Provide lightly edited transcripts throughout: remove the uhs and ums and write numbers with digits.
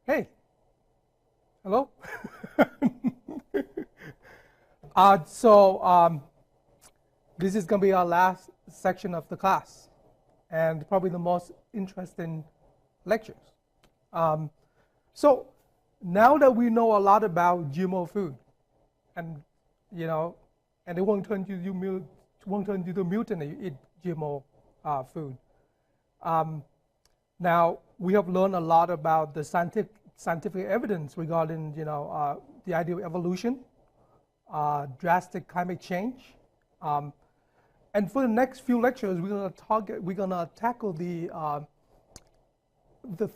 Hey, hello. This is going to be our last section of the class, and probably the most interesting lectures. Um, so now that we know a lot about GMO food, and you know, and it won't turn you won't turn you to mutant if you eat GMO food. Um, Now we have learned a lot about the scientific evidence regarding the idea of evolution, drastic climate change, um, and for the next few lectures we're gonna tackle the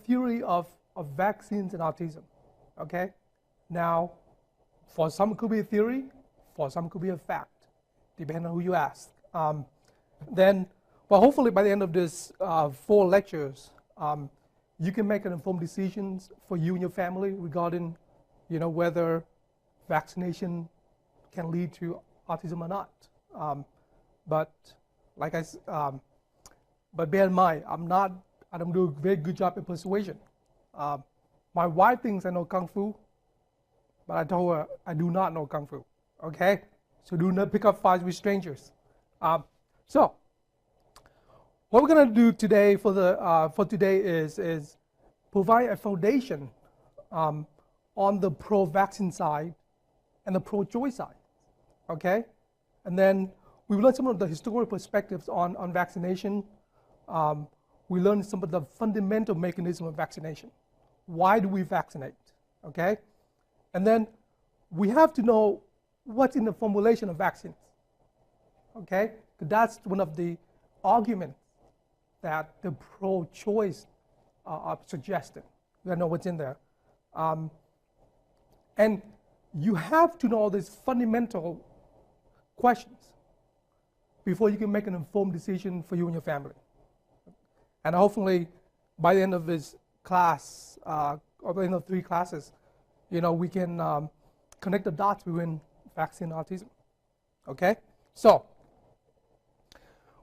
theory of vaccines and autism. Okay, now for some it could be a theory, for some it could be a fact, depending on who you ask. Then, well, hopefully by the end of this 4 lectures, you can make an informed decisions for you and your family regarding, whether vaccination can lead to autism or not. But like but bear in mind, I don't do a very good job in persuasion. My wife thinks I know kung fu, but I told her I do not know kung fu. Okay, so do not pick up fights with strangers. So what we're going to do today for today is provide a foundation on the pro-vaccine side and the pro-choice side. Okay, and then we learn some of the historical perspectives on vaccination. We learn some of the fundamental mechanism of vaccination. Why do we vaccinate? Okay, and then we have to know what's in the formulation of vaccines. Okay, that's one of the arguments that the pro-choice are suggesting. You gotta know what's in there. And you have to know all these fundamental questions before you can make an informed decision for you and your family. And hopefully, by the end of this class, or by the end of 3 classes, we can connect the dots between vaccine and autism. Okay? So,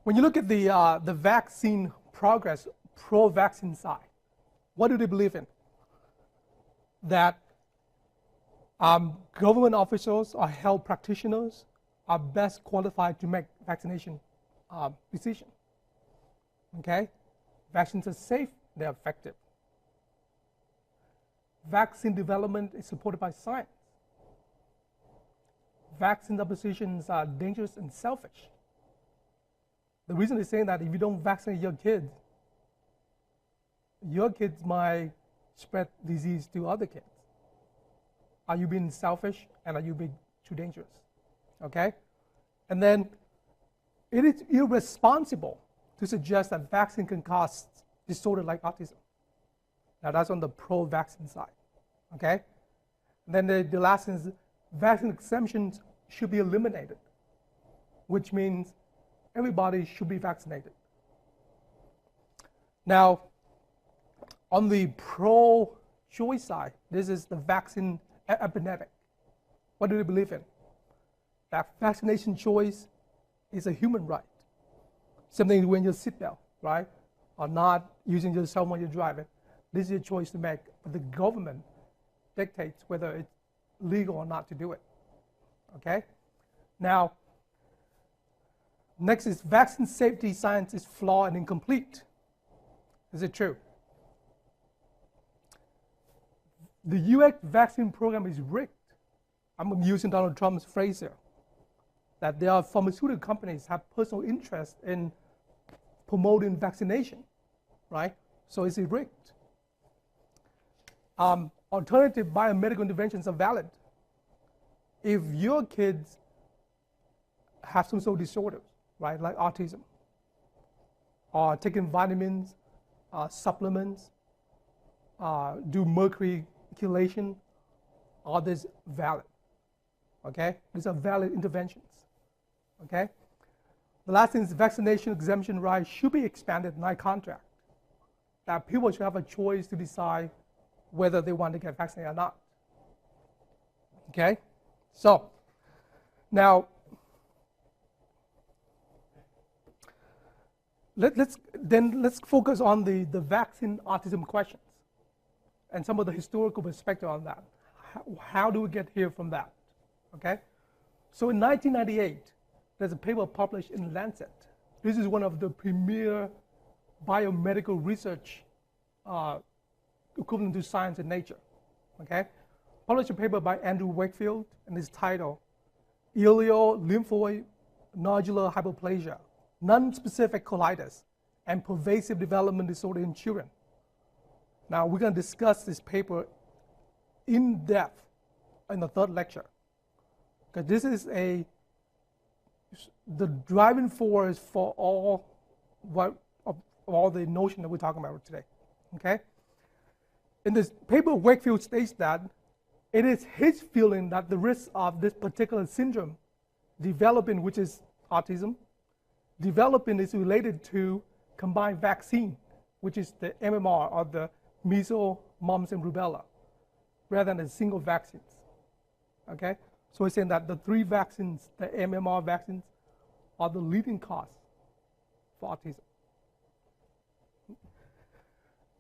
when you look at the vaccine progress, pro-vaccine side, what do they believe in? That government officials or health practitioners are best qualified to make vaccination decision. Okay? Vaccines are safe, they're effective. Vaccine development is supported by science. Vaccine oppositions are dangerous and selfish. The reason they're saying that if you don't vaccinate your kids might spread disease to other kids. Are you being selfish and are you being too dangerous? Okay? And then it is irresponsible to suggest that vaccine can cause disorder like autism. Now that's on the pro-vaccine side. Okay? And then the last thing is vaccine exemptions should be eliminated, which means everybody should be vaccinated. Now, on the pro-choice side, this is the vaccine epigenetic. What do they believe in? That vaccination choice is a human right. Something when your seatbelt, right? Or not using your cell phone when you're driving. This is your choice to make, but the government dictates whether it's legal or not to do it. Okay? Now, next is vaccine safety science is flawed and incomplete. Is it true? The U.S. vaccine program is rigged. I'm using Donald Trump's phrase here. That there are pharmaceutical companies have personal interest in promoting vaccination, right? So is it rigged? Alternative biomedical interventions are valid. If your kids have some sort of disorders, right, like autism, or taking vitamins, supplements, do mercury chelation, all this valid. Okay, these are valid interventions. Okay, the last thing is vaccination exemption rights should be expanded, not contract. That people should have a choice to decide whether they want to get vaccinated or not. Okay, so now let's focus on the vaccine autism questions. and some of the historical perspective on that. How do we get here from that? Okay? So in 1998, there's a paper published in Lancet. This is one of the premier biomedical research equivalent to Science and Nature. Okay? Published a paper by Andrew Wakefield, and it's titled Ileolymphoid Nodular Hyperplasia, Non-Specific Colitis, and Pervasive Development Disorder in Children. Now, we're going to discuss this paper in depth in the third lecture, because this is the driving force for all the notion that we're talking about today. Okay? In this paper, Wakefield states that it is his feeling that the risk of this particular syndrome developing, which is autism, developing is related to combined vaccine, which is the MMR, or the measles, mumps, and rubella, rather than the single vaccines. Okay? So he's saying that the 3 vaccines, the MMR vaccines, are the leading cause for autism.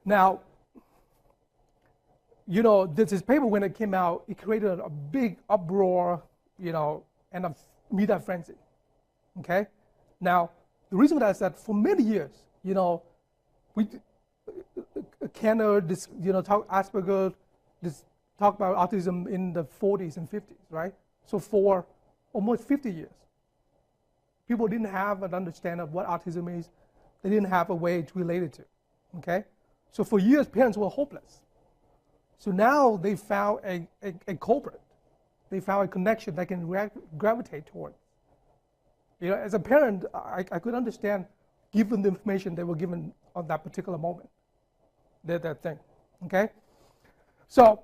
Now, you know, this paper, when it came out, it created a big uproar, you know, and a media frenzy. Okay? Now, the reason for that is that for many years, you know, Kenner, Asperger, talk about autism in the 40s and 50s, right? So for almost 50 years, people didn't have an understanding of what autism is. They didn't have a way to relate it to, okay? So for years, parents were hopeless. So now they found a culprit. They found a connection that can gravitate towards. You know, as a parent, I could understand, given the information they were given on that particular moment, that thing, okay? So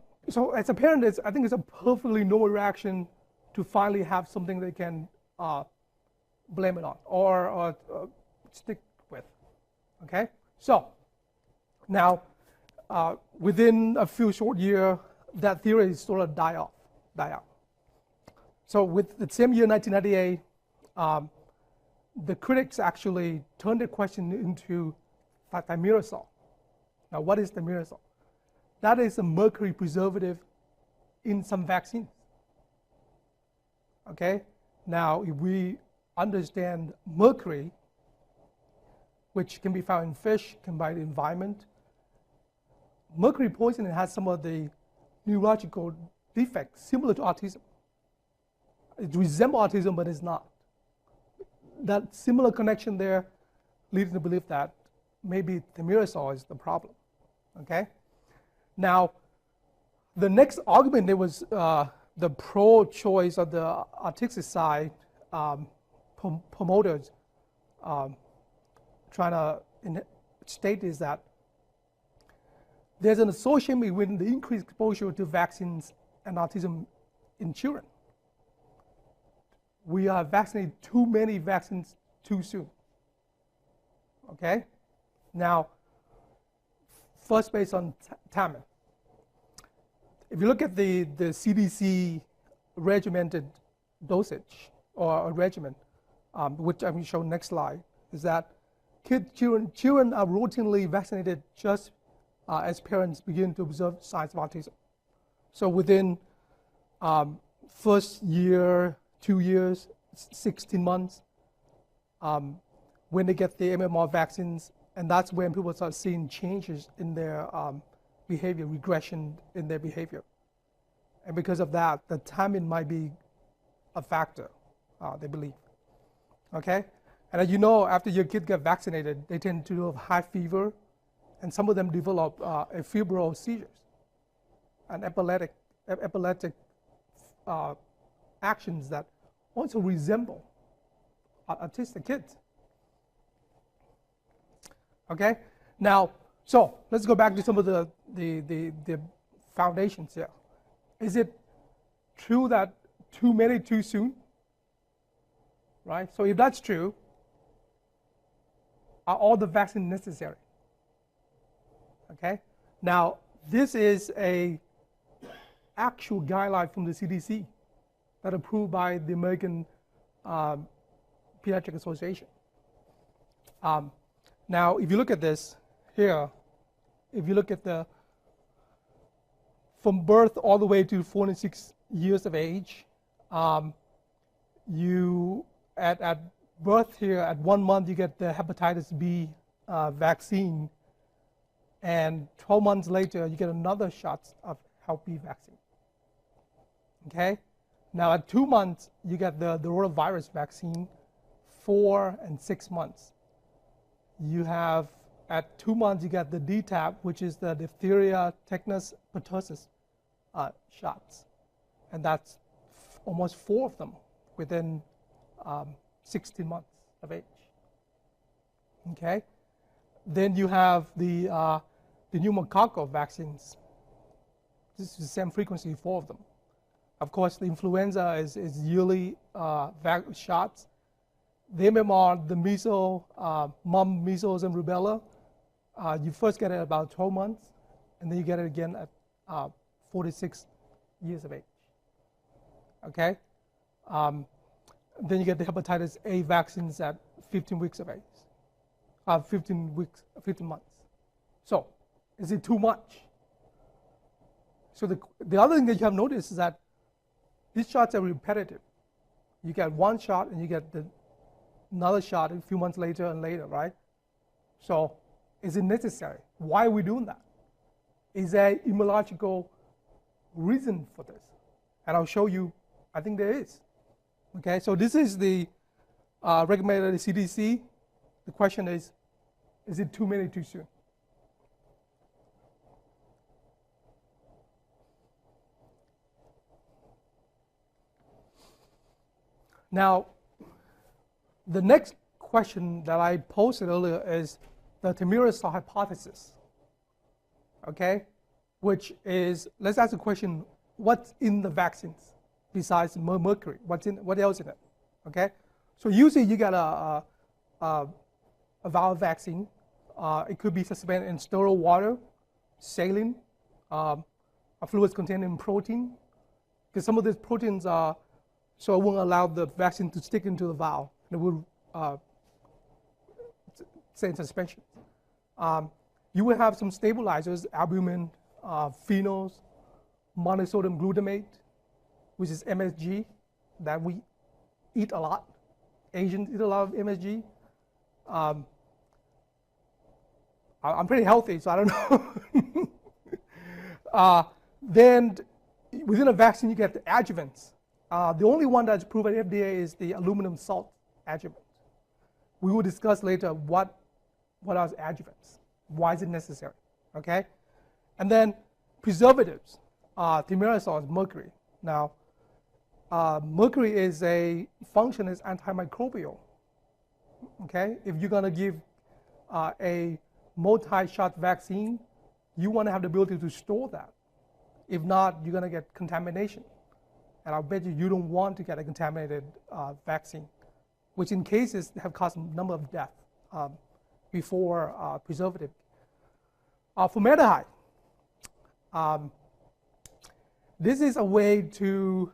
as a parent, I think it's a perfectly normal reaction to finally have something they can blame it on or stick with, okay? So now, within a few short years, that theory sort of die out. So with the same year, 1998, the critics actually turned the question into thimerosal. Now, what is thimerosal? That is a mercury preservative in some vaccines. Okay? Now, if we understand mercury, which can be found in fish, can be found in the environment, mercury poisoning has some of the neurological defects similar to autism. It resembles autism, but it's not. That similar connection there leads to believe that maybe thimerosal is the problem. Okay? Now, the next argument, there was the pro-choice of the autistic side promoters trying to state is that there's an association between the increased exposure to vaccines and autism in children. We are vaccinating too many vaccines too soon. Okay? Now, first based on Tammin. If you look at the CDC regimented dosage or a regimen, which I'm going to show next slide, is that children are routinely vaccinated just as parents begin to observe signs of autism. So within first year, 2 years, 16 months, when they get the MMR vaccines, and that's when people start seeing changes in their behavior, regression in their behavior. And because of that, the timing might be a factor, they believe. Okay? And as you know, after your kid gets vaccinated, they tend to have high fever, and some of them develop febrile seizures and epileptic actions that also resemble autistic kids. Okay? Now, so let's go back to some of the foundations here. Is it true that too many too soon? Right? So if that's true, are all the vaccines necessary? Okay? Now, this is a actual guideline from the CDC that approved by the American Pediatric Association. Now, if you look at this here, if you look at the from birth all the way to 46 years of age. You at birth here, at 1 month, you get the hepatitis B vaccine, and 12 months later, you get another shot of Hep B vaccine. Okay? Now, at 2 months, you get the rotavirus vaccine. 4 and 6 months, you have, at 2 months, you get the DTaP, which is the diphtheria, tetanus, pertussis shots. And that's almost 4 of them within 16 months of age. Okay? Then you have the pneumococcal vaccines. This is the same frequency, 4 of them. Of course, the influenza is yearly shots. The MMR, the measles, measles, and rubella, you first get it at about 12 months, and then you get it again at 46 years of age. Okay? Then you get the hepatitis A vaccines at 15 weeks of age, 15 months. So, is it too much? So the other thing that you have noticed is that these shots are repetitive. You get one shot and you get another shot a few months later and later, right? So is it necessary? Why are we doing that? Is there an immunological reason for this? And I'll show you, I think there is. Okay, so this is the recommended CDC. The question is it too many too soon? Now, the next question that I posted earlier is the thimerosal hypothesis, okay? Which is, let's ask the question, what's in the vaccines besides mercury? What else in it, okay? So usually you get a viral vaccine. It could be suspended in sterile water, saline, fluids containing protein, because some of these proteins are, so it won't allow the vaccine to stick into the vial. It will stay in suspension. You will have some stabilizers, albumin, phenols, monosodium glutamate, which is MSG, that we eat a lot. Asians eat a lot of MSG. I'm pretty healthy, so I don't know. Then within a vaccine, you get the adjuvants. The only one that's approved by the FDA is the aluminum salt adjuvant. We will discuss later what are adjuvants, why is it necessary, okay? And then preservatives, thimerosal is mercury. Now, mercury is a function as antimicrobial, okay? If you're gonna give a multi-shot vaccine, you wanna have the ability to store that. If not, you're gonna get contamination. And I'll bet you don't want to get a contaminated vaccine, which in cases have caused a number of deaths before preservative. Formaldehyde. This is a way to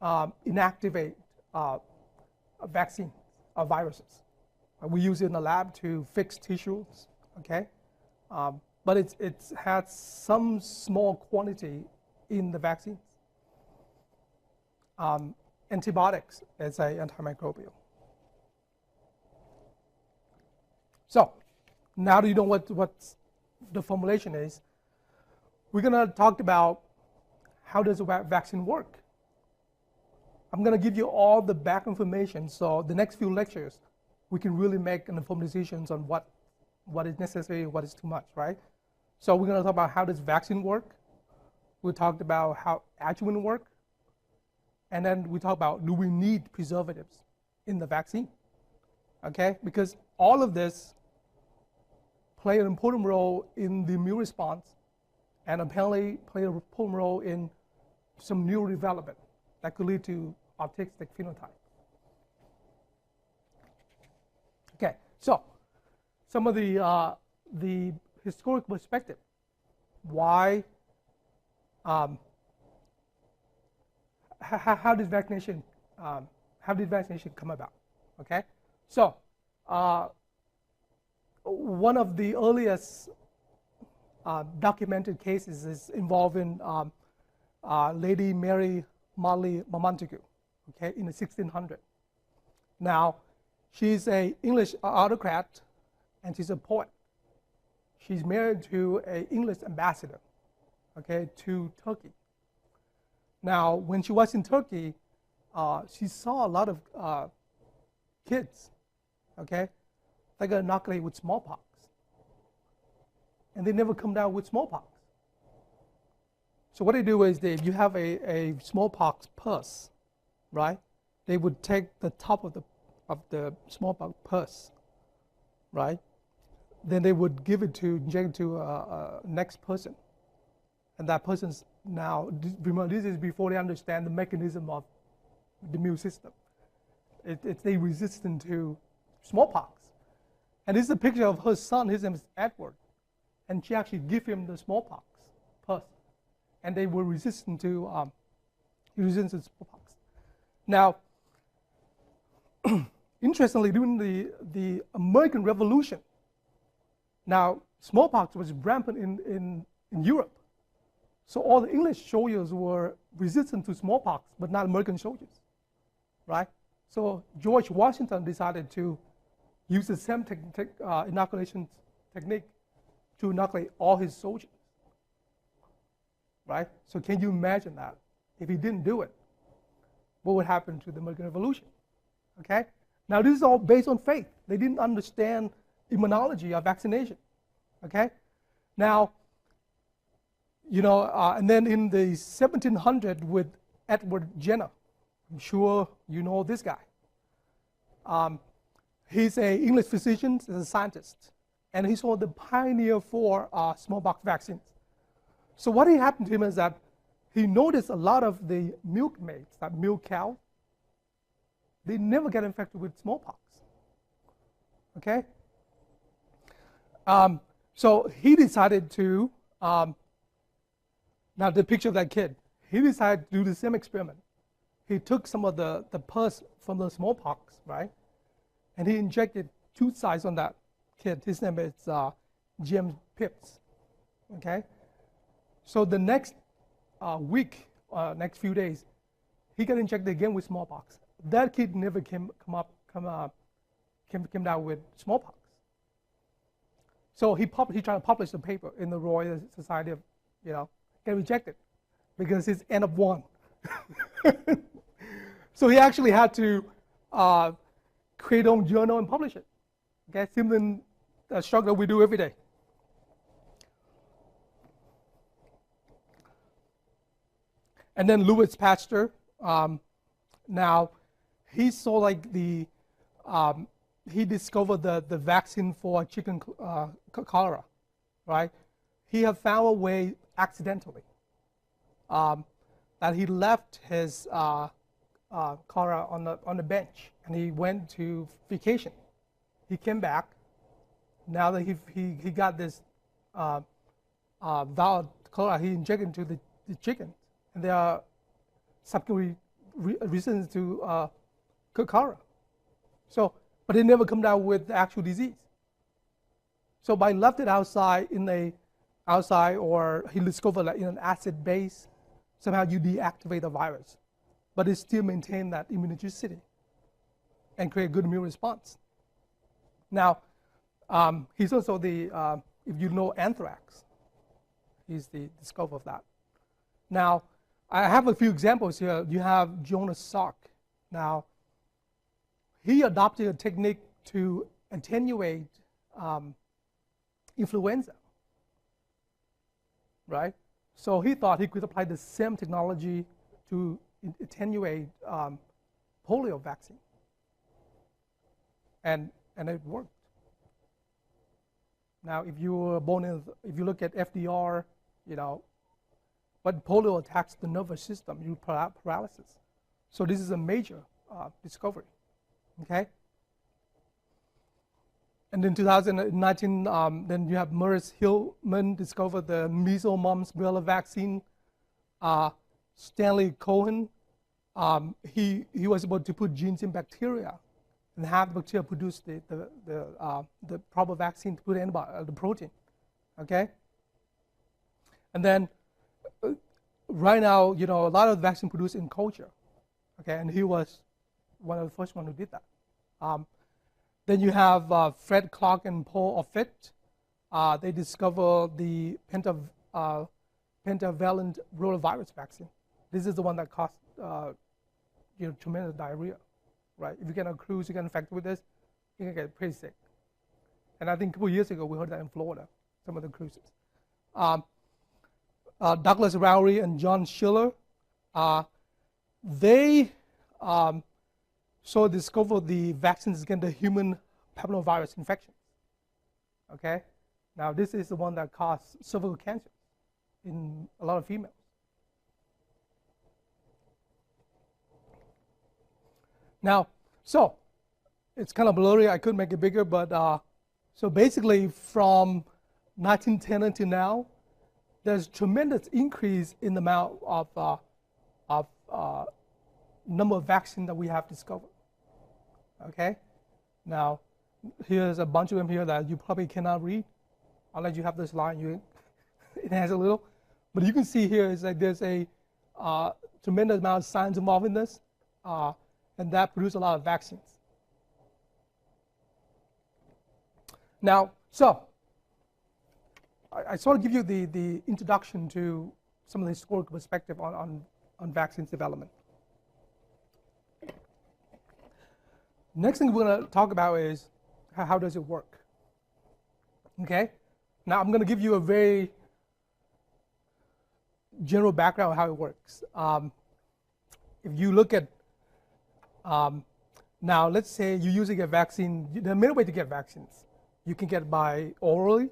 inactivate a vaccine, viruses. We use it in the lab to fix tissues, okay? But it has some small quantity in the vaccines. Antibiotics is an antimicrobial. So now that you know what the formulation is, we're going to talk about how does a vaccine work. I'm going to give you all the back information, so the next few lectures we can really make an informed decisions on what is necessary, what is too much, right? So we're going to talk about how does vaccine work. We talked about how adjuvant work. And then we talk about, do we need preservatives in the vaccine? Okay, because all of this play an important role in the immune response and apparently play an important role in some neurodevelopment that could lead to autistic phenotype. Okay, so some of the historical perspective. Why, how did vaccination come about? Okay, so one of the earliest documented cases is involving Lady Mary Marley Montagu, okay, in the 1600s. Now, she's an English autocrat, and she's a poet. She's married to an English ambassador, okay, to Turkey. Now, when she was in Turkey, she saw a lot of kids, okay, that got inoculated with smallpox, and they never come down with smallpox. So what they do is you have a smallpox pus, right? They would take the top of the smallpox pus, right? Then they would inject it to a next person, and that person's now. Remember, this is before they understand the mechanism of the immune system. They resistant to smallpox, and this is a picture of her son. His name is Edward, and she actually gave him the smallpox pus, and they were resistant to smallpox. Now, interestingly, during the American Revolution, now smallpox was rampant in Europe, so all the English soldiers were resistant to smallpox, but not American soldiers, right? So George Washington decided to use the same inoculation technique to inoculate all his soldiers, right? So can you imagine that? If he didn't do it, what would happen to the American Revolution? Okay? Now this is all based on faith. They didn't understand immunology of vaccination. Okay? Now, and then in the 1700s with Edward Jenner, I'm sure you know this guy. He's an English physician, he's a scientist, and he's one of the pioneer for smallpox vaccines. So what happened to him is that he noticed a lot of the milkmaids, that milk cow, they never get infected with smallpox. Okay? So he decided to, now the picture of that kid, he decided to do the same experiment. He took some of the pus from the smallpox, right? And he injected 2 sides on that kid. His name is James Phipps, okay? So the next week, next few days, he got injected again with smallpox. That kid never came down with smallpox. So he tried to publish the paper in the Royal Society of, get rejected because it's N of 1. So he actually had to create his own journal and publish it. Okay, similar struggle we do every day. And then Louis Pasteur, now he saw like he discovered the vaccine for chicken cholera, right? He had found a way accidentally that he left his cholera on the bench, and he went to vacation. He came back. Now that he got this valid cholera, he injected into the chicken, and they are subsequently resistant to cholera. So, but they never come down with the actual disease. So by left it outside or he discovered that in an acid base, somehow you deactivate the virus, but it still maintain that immunogenicity and create a good immune response. Now, he's also if you know anthrax, he's the discoverer of that. Now, I have a few examples here. You have Jonas Salk. Now, he adopted a technique to attenuate influenza, right? So he thought he could apply the same technology to attenuate polio vaccine, and it worked. Now, if you look at FDR, but polio attacks the nervous system, you paralysis. So this is a major discovery, okay? And in 2019, then you have Maurice Hilleman discovered the measles, mumps, rubella vaccine. Stanley Cohen, he was able to put genes in bacteria and have the bacteria produce the proper vaccine to put the protein, okay? And then right now, a lot of vaccine produced in culture, okay, and he was one of the first one who did that. Then you have Fred Clark and Paul Offit. They discovered the pentavalent rotavirus vaccine. This is the one that caused tremendous diarrhea, right? If you get on a cruise, you get infected with this, you can get pretty sick. And I think a couple of years ago, we heard that in Florida, some of the cruises. Douglas Rowley and John Schiller, they discovered the vaccines against the human papillomavirus infection. Okay, now this is the one that caused cervical cancer in a lot of females. Now, so it's kind of blurry. I could make it bigger, but so basically from 1910 until now, there's tremendous increase in the amount of number of vaccines that we have discovered. Okay, now here's a bunch of them here that you probably cannot read unless you have this line. It has a little, but you can see here is that there's a tremendous amount of science involved in this, and that produces a lot of vaccines. Now, so I sort of give you the introduction to some of the historical perspective on vaccines development. Next thing we're going to talk about is how does it work. Okay? Now I'm going to give you a very general background on how it works. If you look at, now let's say you're using a vaccine, there are many ways to get vaccines. You can get by orally,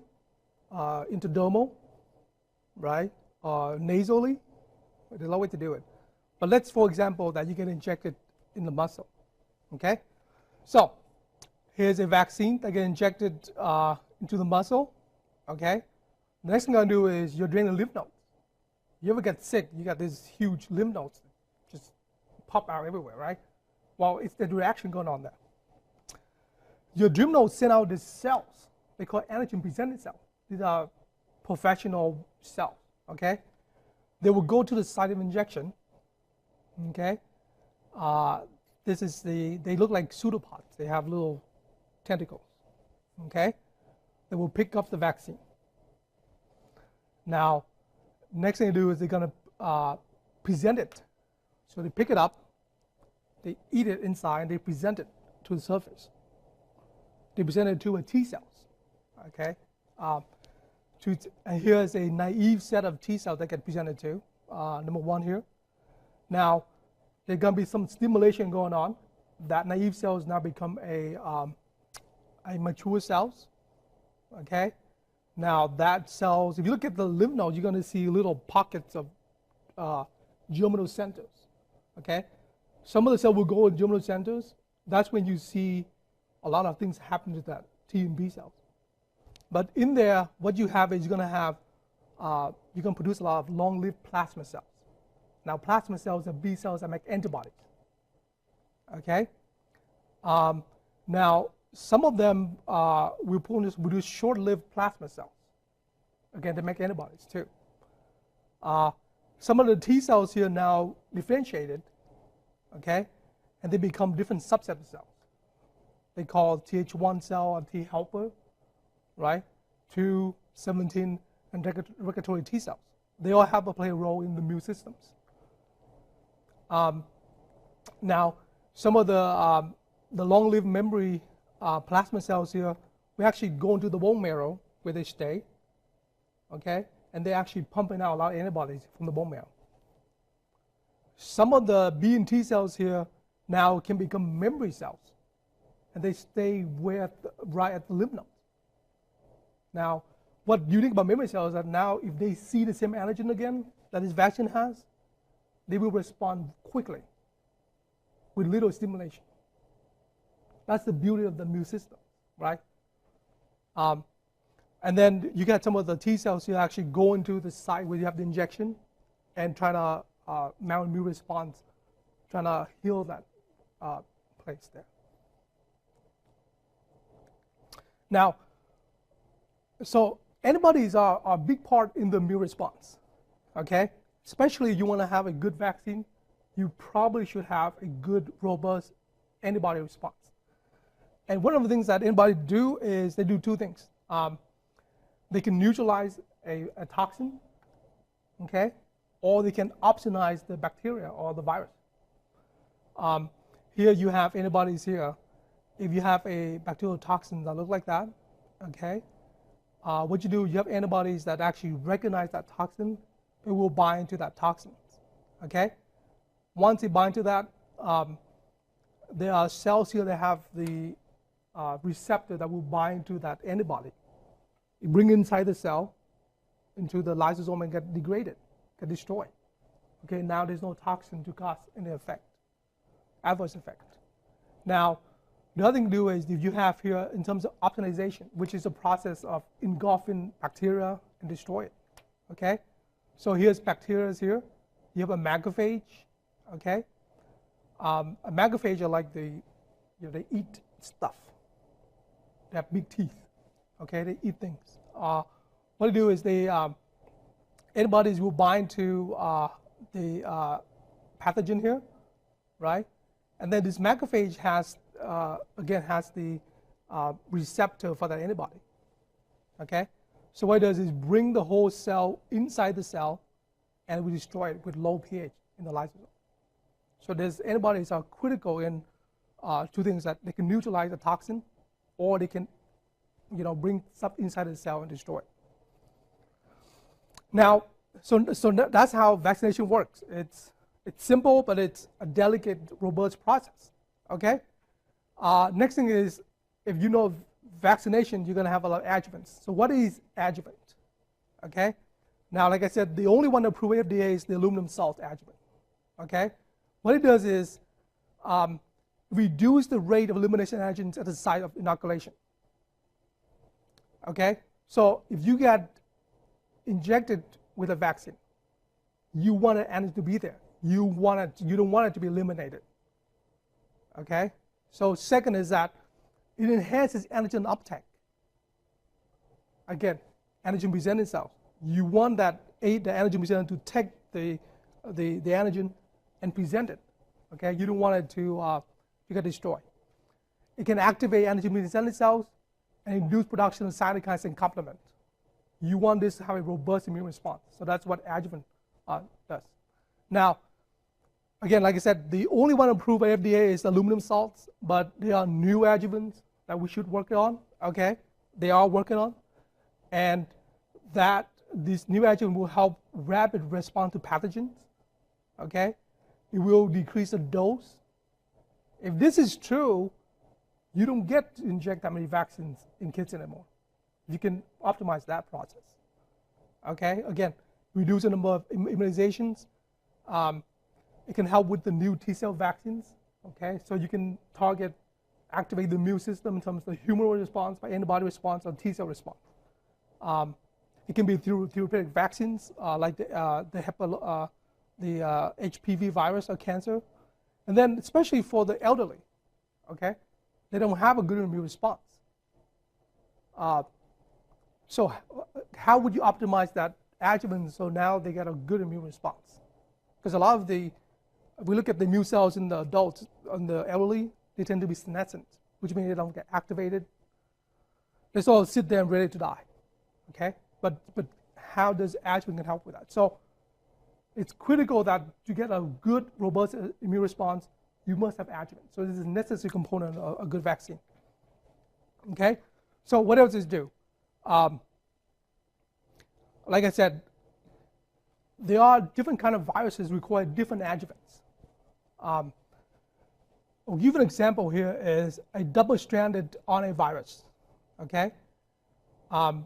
intradermal, right, or nasally. There's a lot of ways to do it. But let's, for example, that you get injected in the muscle. Okay? So here's a vaccine that gets injected into the muscle. Okay? The next thing I'm going to do is you're draining lymph nodes. You ever get sick, you got these huge lymph nodes just pop out everywhere, right? Well, it's the reaction going on there. Your lymph nodes send out these cells. They call antigen-presenting cells. These are professional cells, okay? They will go to the site of injection, okay? They look like pseudopods. They have little tentacles, okay? They will pick up the vaccine. Now, next thing they do is they're going to present it. So they pick it up, they eat it inside, and they present it to the surface. They present it to a T cells, okay? And here is a naive set of T cells that get presented to, number one here. Now, there's going to be some stimulation going on. That naive cells now become a mature cells, okay? Now that cells, if you look at the lymph nodes, you're going to see little pockets of germinal centers, okay? Some of the cells will go in germinal centers. That's when you see a lot of things happen to that T and B cells. But in there, what you have is you're going to produce a lot of long-lived plasma cells. Now, plasma cells are B cells that make antibodies. Okay. Now, some of them will produce short-lived plasma cells. Again, they make antibodies too. Some of the T cells here now differentiated, okay, and they become different subsets of cells. They call Th1 cell a T helper, right? 2, 17, and regulatory T cells. They all have to play a role in the immune systems. Now, some of the long-lived memory plasma cells here, we actually go into the bone marrow where they stay, okay? And they're actually pumping out a lot of antibodies from the bone marrow. Some of the B and T cells here now can become memory cells, and they stay right at the lymph nodes. Now, what's unique about memory cells is that now if they see the same antigen again that this vaccine has, they will respond quickly with little stimulation. That's the beauty of the immune system, right? And then you get some of the T cells here actually go into the site where you have the injection and try to mount immune response, trying to heal that place there. Now, so antibodies are a big part in the immune response, okay? especially if you want to have a good vaccine, you probably should have a good, robust antibody response. And one of the things that antibodies do is they do two things. They can neutralize a toxin, okay, or they can opsonize the bacteria or the virus. Here you have antibodies here. If you have a bacterial toxin that look like that, okay, what you do, you have antibodies that actually recognize that toxin. It will bind to that toxin, okay? Once it binds to that, there are cells here that have the receptor that will bind to that antibody. You bring it inside the cell, into the lysosome, and get degraded, get destroyed. Okay, now there's no toxin to cause any effect, adverse effect. Now, the other thing to do is if you have here in terms of opsonization, which is a process of engulfing bacteria and destroy it. Okay, so here's bacteria here. You have a macrophage. Okay, a macrophage are like they eat stuff. They have big teeth. Okay, they eat things. What they do is they antibodies will bind to the pathogen here, right? And then this macrophage has again has the receptor for that antibody. Okay, so what it does is bring the whole cell inside the cell, and we destroy it with low pH in the lysosome. So these antibodies are critical in two things: that they can neutralize the toxin, or they can, bring stuff inside the cell and destroy it. Now, so that's how vaccination works. It's simple, but it's a delicate, robust process. Okay. Next thing is, if you know vaccination, you're going to have a lot of adjuvants. So what is adjuvant? Okay. Now, like I said, the only one approved FDA is the aluminum salt adjuvant. Okay. What it does is reduce the rate of elimination agents at the site of inoculation. Okay. So if you get injected with a vaccine, you want the antigen to be there. You don't want it to be eliminated. Okay. So second is that it enhances antigen uptake. Again, antigen presenting cells. You want the antigen presenting to take the antigen and present it. Okay, you don't want it to get destroyed. It can activate antigen presenting cells and induce production of cytokines and complement. You want this to have a robust immune response. So that's what adjuvant does. Now, again, like I said, the only one approved by FDA is aluminum salts, but there are new adjuvants that we should work on. Okay, they are working on, and that this new adjuvant will help rapid response to pathogens. Okay, it will decrease the dose. If this is true, you don't get to inject that many vaccines in kids anymore. You can optimize that process. Okay, again, reduce the number of immunizations. It can help with the new T-cell vaccines. Okay, so you can activate the immune system in terms of the humoral response, by antibody response, or T-cell response. It can be through therapeutic vaccines like the HPV virus or cancer, and then especially for the elderly. Okay, they don't have a good immune response. So how would you optimize that adjuvant so now they get a good immune response? Because a lot of if we look at the immune cells in the adults, in the elderly, they tend to be senescent, which means they don't get activated. They sort of sit there and ready to die. Okay, but how does adjuvant help with that? So it's critical that to get a good, robust immune response, you must have adjuvant. So this is a necessary component of a good vaccine. Okay, so what else does it do? Like I said, there are different kind of viruses require different adjuvants. I'll give an example here is a double-stranded RNA virus, okay,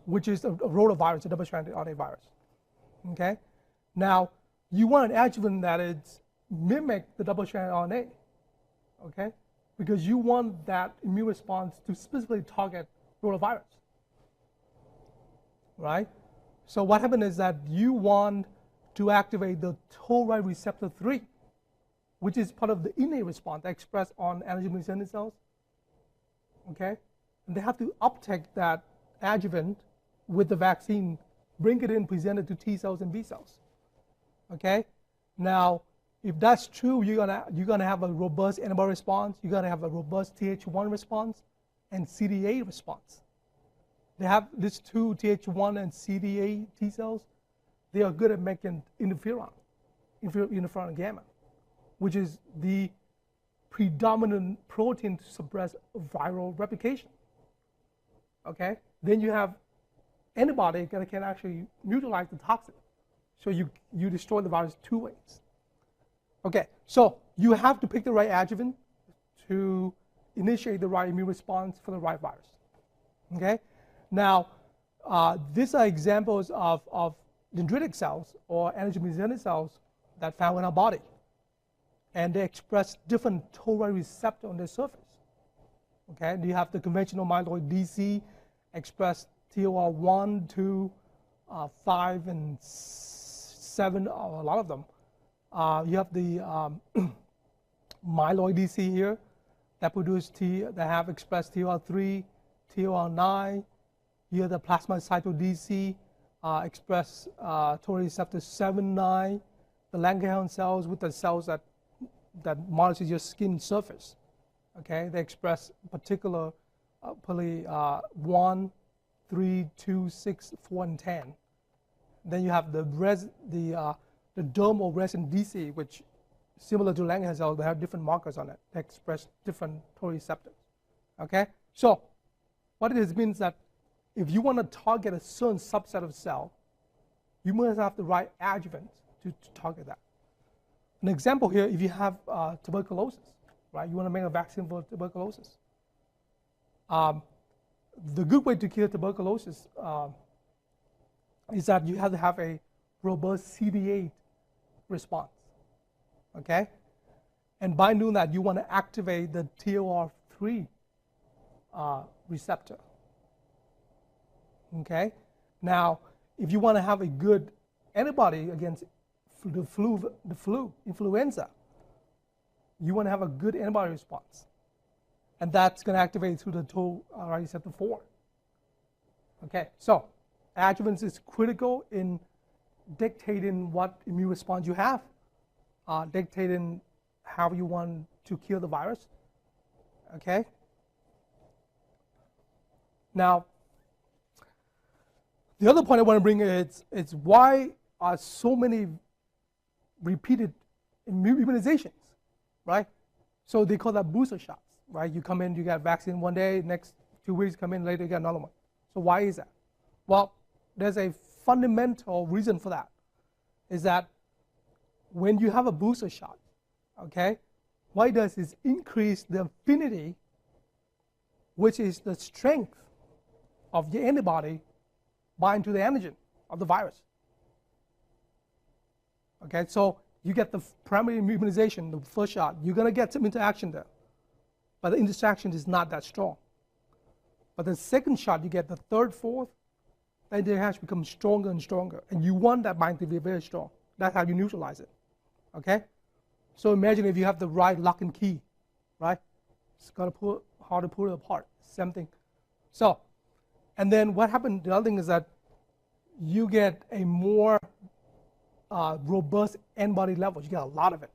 which is a rotavirus, a double-stranded RNA virus. Okay, now you want an adjuvant that is mimic the double-stranded RNA, okay, because you want that immune response to specifically target rotavirus, right? So what happened is that you want to activate the toll-like receptor 3, which is part of the innate response expressed on antigen-presenting cells. Okay, and they have to uptake that adjuvant with the vaccine, bring it in, present it to T cells and B cells. Okay? Now, if that's true, you're gonna have a robust antibody response, you're gonna have a robust Th1 response and CD8 response. They have these two Th1 and CD8 T cells, they are good at making interferon gamma, which is the predominant protein to suppress viral replication. Okay? Then you have antibody that can actually neutralize the toxin. So you destroy the virus two ways. Okay, so you have to pick the right adjuvant to initiate the right immune response for the right virus. Okay? Now, these are examples of dendritic cells or antigen-presenting cells that found in our body. And they express different toll-like receptor on their surface. Okay, you have the conventional myeloid DC express TOR1, 2, 5, and 7, or a lot of them. You have the myeloid DC here that have expressed TOR3, TOR9. You have the plasmacytoid DC express toll receptor 7, 9. The Langerhans cells with the cells that monitors your skin surface. Okay, they express particular poly 1, 3, 2, 6, 4, and 10. Then you have the dermal resin DC, which similar to Langerhans cells, they have different markers on it. They express different toll receptors. Okay, so what it means that if you want to target a certain subset of cell, you must have the right adjuvant to target that. An example here, if you have tuberculosis, right? You want to make a vaccine for tuberculosis. The good way to cure tuberculosis is that you have to have a robust CD8 response, okay? And by doing that, you want to activate the TOR3 receptor, okay? Now, if you want to have a good antibody against the influenza, you want to have a good antibody response. And that's going to activate through the toll receptor 4. Okay, so adjuvants is critical in dictating what immune response you have, dictating how you want to kill the virus. Okay? Now, the other point I want to bring is why are so many repeated immunizations, right? So they call that booster shots, right? You come in, you get vaccine one day, next 2 weeks come in, later you get another one. So why is that? Well, there's a fundamental reason for that, is that when you have a booster shot, okay, what it does is increase the affinity, which is the strength of the antibody bind to the antigen of the virus. Okay, so you get the primary immunization, the first shot, you're going to get some interaction there. But the interaction is not that strong. But the second shot, you get the third, fourth, the interaction becomes stronger and stronger. And you want that bind to be very strong. That's how you neutralize it. Okay? So imagine if you have the right lock and key, right? It's hard to pull it apart. Same thing. So, and then what happened, the other thing is that you get a more robust antibody levels. You get a lot of it.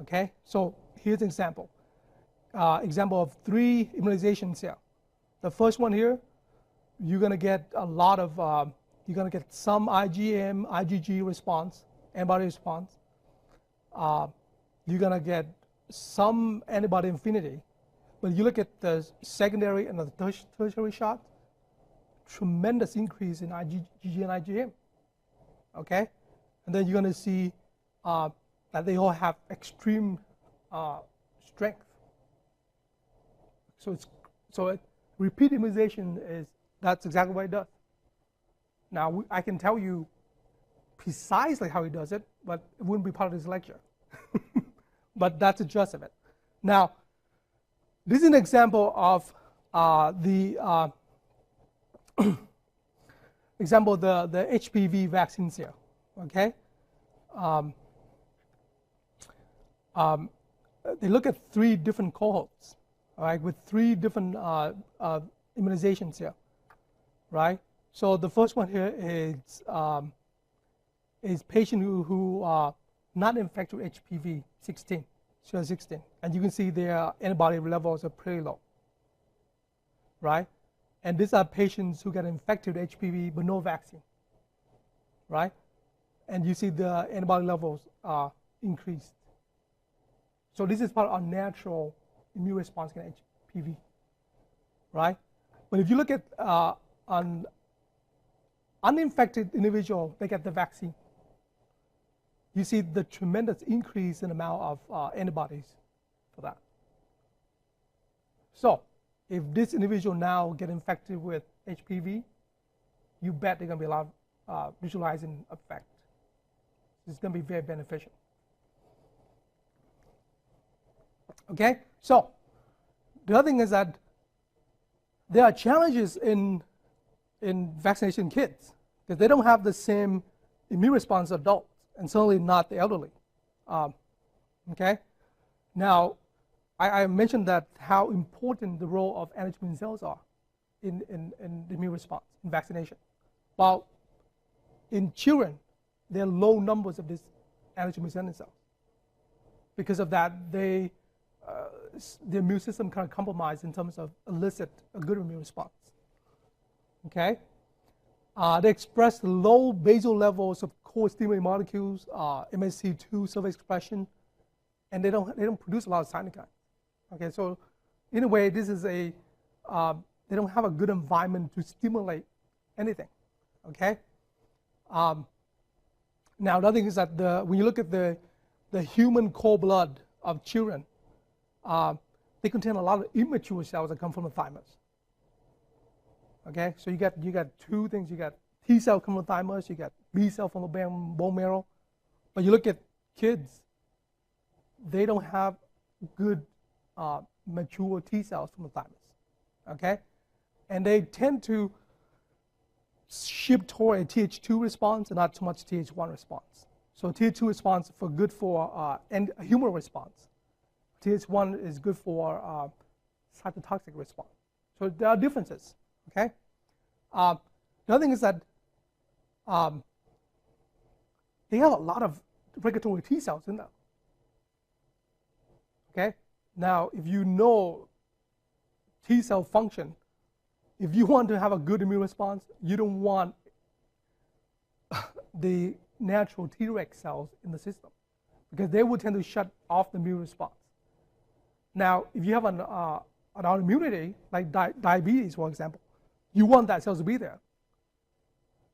Okay? So here's an example. Example of 3 immunizations here. The first one here, you're going to get a lot of, you're going to get some IgM, IgG response, antibody response. You're going to get some antibody affinity. But you look at the secondary and the tertiary shot, tremendous increase in IgG and IgM. Okay? And then you're going to see that they all have extreme strength. So repeat immunization that's exactly what it does. Now I can tell you precisely how he does it, but it wouldn't be part of this lecture. But that's the gist of it. Now, this is an example of the HPV vaccines here. Okay. They look at 3 different cohorts, all right, with 3 different immunizations here, right? So the first one here is is patients who are not infected with HPV 16, CR16, and you can see their antibody levels are pretty low, right? And these are patients who get infected with HPV but no vaccine, right? And you see the antibody levels are increased. So this is part of our natural immune response against HPV, right? But if you look at an uninfected individual, they get the vaccine, you see the tremendous increase in the amount of antibodies for that. So if this individual now get infected with HPV, you bet there's going to be a lot of neutralizing effect. It's going to be very beneficial. Okay, so the other thing is that there are challenges in vaccination kids because they don't have the same immune response as adults, and certainly not the elderly. Okay, now I mentioned that how important the role of antigen cells are in the immune response in vaccination. While in children, there are low numbers of these antigen-presenting cells. Because of that, the immune system kind of compromised in terms of elicit a good immune response. Okay, they express low basal levels of core stimulating molecules, MSC2 surface expression, and they don't produce a lot of cytokines. Okay, so in a way, this is they don't have a good environment to stimulate anything. Okay. Now the other thing is that when you look at the human cord blood of children, they contain a lot of immature cells that come from the thymus. Okay, so you got two things. You got T cell from the thymus, you got B cell from the bone marrow. But you look at kids, they don't have good mature T cells from the thymus. Okay, and they tend to shift toward a Th2 response and not too much Th1 response. So Th2 response for good for and a humoral response. Th1 is good for cytotoxic response. So there are differences. Okay. The other thing is that they have a lot of regulatory T cells in them. Okay. Now, if you know T cell function, if you want to have a good immune response, you don't want the natural Treg cells in the system because they will tend to shut off the immune response. Now, if you have an autoimmunity, like diabetes, for example, you want that cells to be there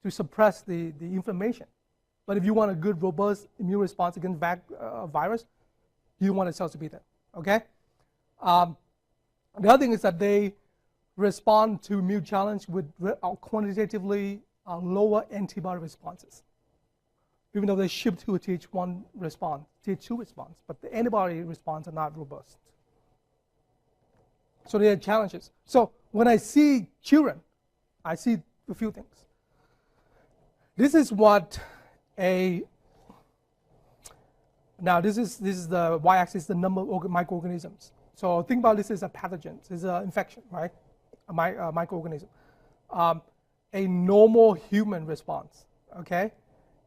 to suppress the inflammation. But if you want a good, robust immune response against virus, you want the cells to be there. Okay. The other thing is that they respond to immune challenge with quantitatively lower antibody responses, even though they shift to a Th1 response, Th2 response, but the antibody response are not robust. So there are challenges. So when I see children, I see a few things. This is what now this is the y-axis, the number of microorganisms. So think about this as a pathogen, this is an infection, right? A microorganism. A normal human response, okay?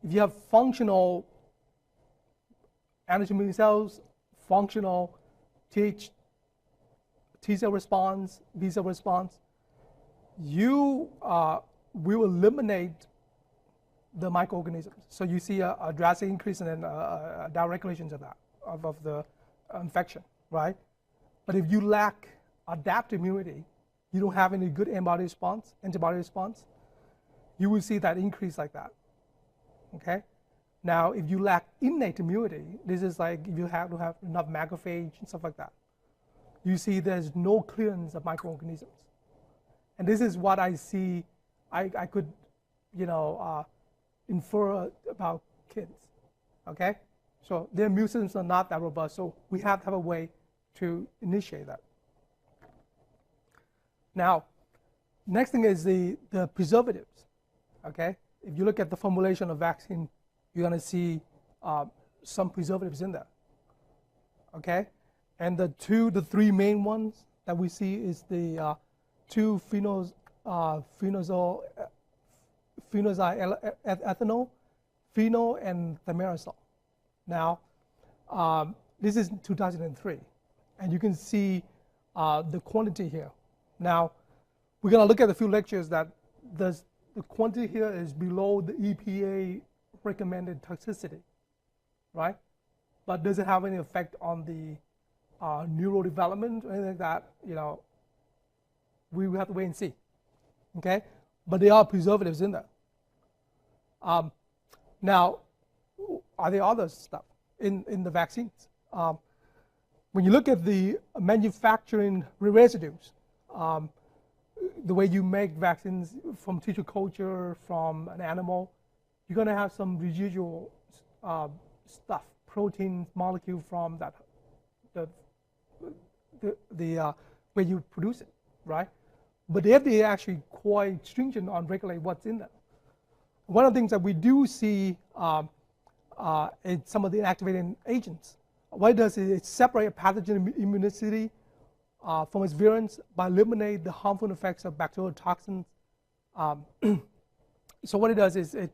If you have functional antigen cells, functional T cell response, B cell response, you will eliminate the microorganisms. So you see a drastic increase in down regulations of that, of the infection, right? But if you lack adaptive immunity, you don't have any good antibody response, you will see that increase like that, okay? Now, if you lack innate immunity, this is like if you have to have enough macrophage and stuff like that, you see there's no clearance of microorganisms. And this is what I see, I could, infer about kids, okay? So their immune systems are not that robust, so we have to have a way to initiate that. Now, next thing is the preservatives, okay? If you look at the formulation of vaccine, you're going to see some preservatives in there, okay? And the three main ones that we see is the 2-phenolxyethanol, Pheno and thimerosal. Now, this is 2003, and you can see the quantity here. Now, we're going to look at a few lectures that the quantity here is below the EPA recommended toxicity, right? But does it have any effect on the neurodevelopment or anything like that? You know, we will have to wait and see, okay? But there are preservatives in there. Now, are there other stuff in the vaccines? When you look at the manufacturing residues, the way you make vaccines from tissue culture, from an animal, you're going to have some residual stuff, protein molecule from that, the way you produce it, right? But the FDA is actually quite stringent on regulating what's in there. One of the things that we do see in some of the inactivating agents, what it does is it separates pathogen immunicity from its virulence by eliminating the harmful effects of bacterial toxins. So what it does is it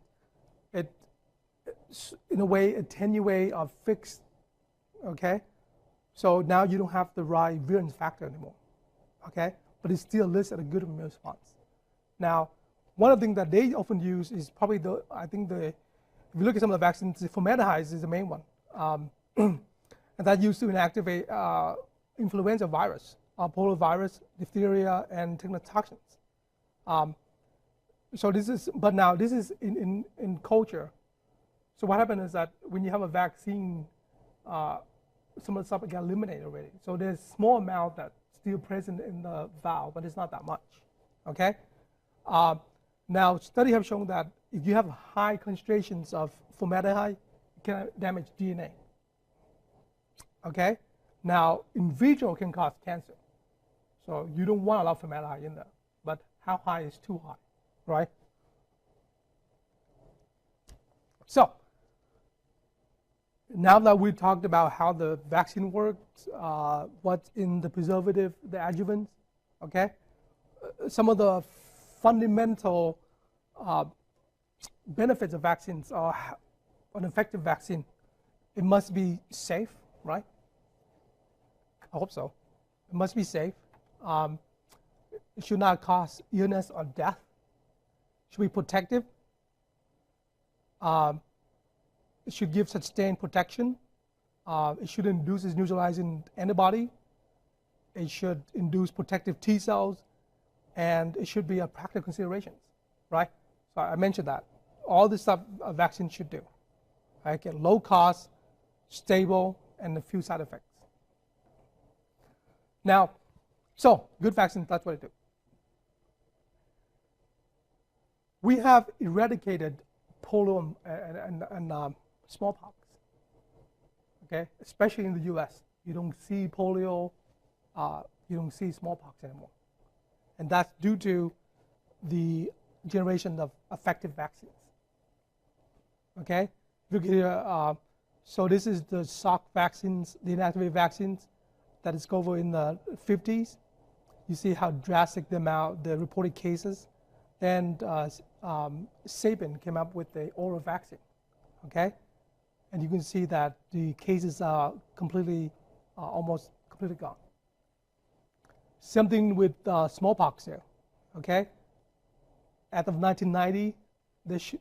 in a way attenuate or fix, okay? So now you don't have the right virulence factor anymore, okay? But it still elicits a good immune response. Now, one of the things that they often use is probably if you look at some of the vaccines, the formaldehyde is the main one. And that's used to inactivate influenza virus, poliovirus, diphtheria, and technotoxins. So this is, but now this is in culture. So what happens is that when you have a vaccine, some of the stuff get eliminated already. So there's a small amount that's still present in the vial, but it's not that much, okay? Now, studies have shown that if you have high concentrations of formaldehyde, it can damage DNA, okay? Now, in vitro can cause cancer. So you don't want a lot of formaldehyde in there, but how high is too high, right? So, now that we talked about how the vaccine works, what's in the preservative, the adjuvants, okay? Some of the fundamental benefits of vaccines are an effective vaccine. It must be safe, right? I hope so. It must be safe. It should not cause illness or death. It should be protective. It should give sustained protection. It should induce its neutralizing antibody. It should induce protective T cells. And it should be a practical consideration, right? So I mentioned that. All this stuff a vaccine should do. Right? Get low cost, stable, and a few side effects. Now, so good vaccines, that's what I do. We have eradicated polio and smallpox, okay? Especially in the US. You don't see polio, you don't see smallpox anymore. And that's due to the generation of effective vaccines. Okay? Look here. So this is the Salk vaccines, the inactivated vaccines that is discovered in the 50s. You see how drastic the reported cases. And Sabin came up with the oral vaccine. Okay? And you can see that the cases are completely, almost completely gone. Something with smallpox here, okay? As of 1990,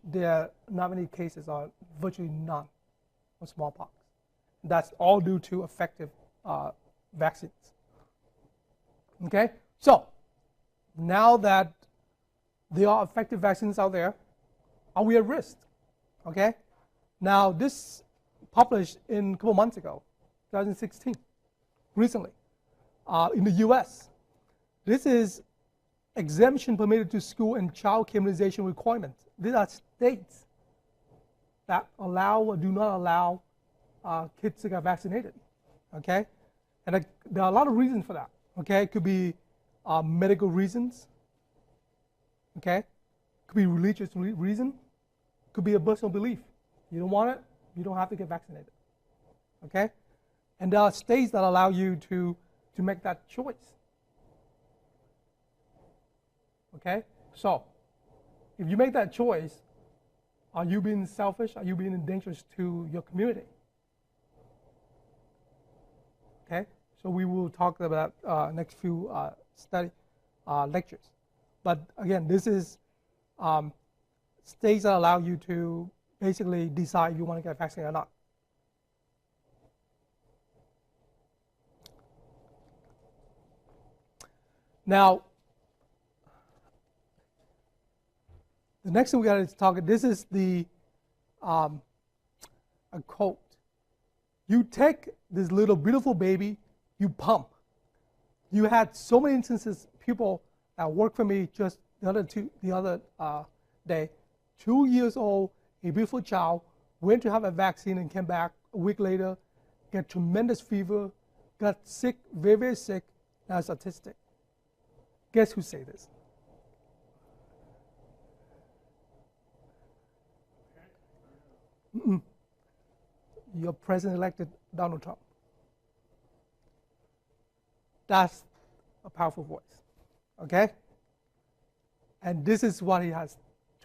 there are not many cases, or virtually none, of smallpox. That's all due to effective vaccines. Okay? So, now that there are effective vaccines out there, are we at risk? Okay? Now, this published in a couple months ago, 2016, recently. In the US, this is exemption permitted to school and child care immunization requirements. These are states that allow or do not allow kids to get vaccinated, okay? And there are a lot of reasons for that, okay? It could be medical reasons, okay? It could be religious reason. It could be a personal belief. You don't want it, you don't have to get vaccinated, okay? And there are states that allow you to make that choice. Okay? So, if you make that choice, Are you being selfish? Are you being dangerous to your community? Okay, so we will talk about next few lectures. But again, this is states that allow you to basically decide if you want to get a vaccine or not. Now, the next thing we got to talk. This is the a quote. You take this little beautiful baby, you pump. You had so many instances. People that worked for me just the other day. 2 years old, a beautiful child, went to have a vaccine and came back a week later, got tremendous fever, got sick, very, very sick, now is autistic. Guess who say this? Your president-elect Donald Trump. That's a powerful voice, okay? And this is what he has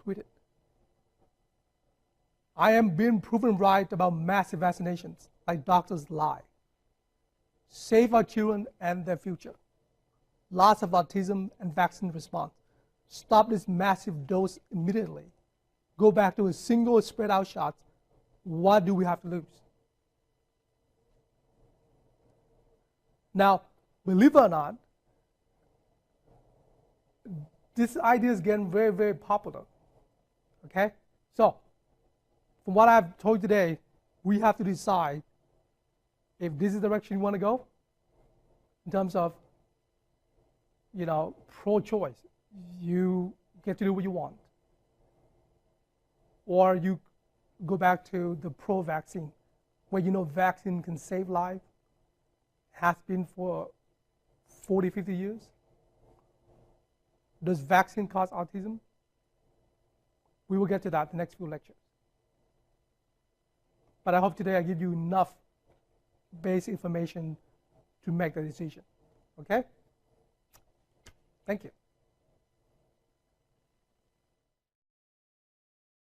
tweeted. I am being proven right about massive vaccinations, like doctors lie. Save our children and their future. Lots of autism and vaccine response. Stop this massive dose immediately. Go back to a single spread out shot. What do we have to lose? Now, believe it or not, this idea is getting very, very popular. Okay? So, from what I've told you today, we have to decide if this is the direction you want to go in terms of, pro-choice. You get to do what you want. Or you go back to the pro-vaccine, where vaccine can save life, has been for 40, 50 years. Does vaccine cause autism? We will get to that in the next few lectures. But I hope today I give you enough basic information to make the decision. Okay? Thank you.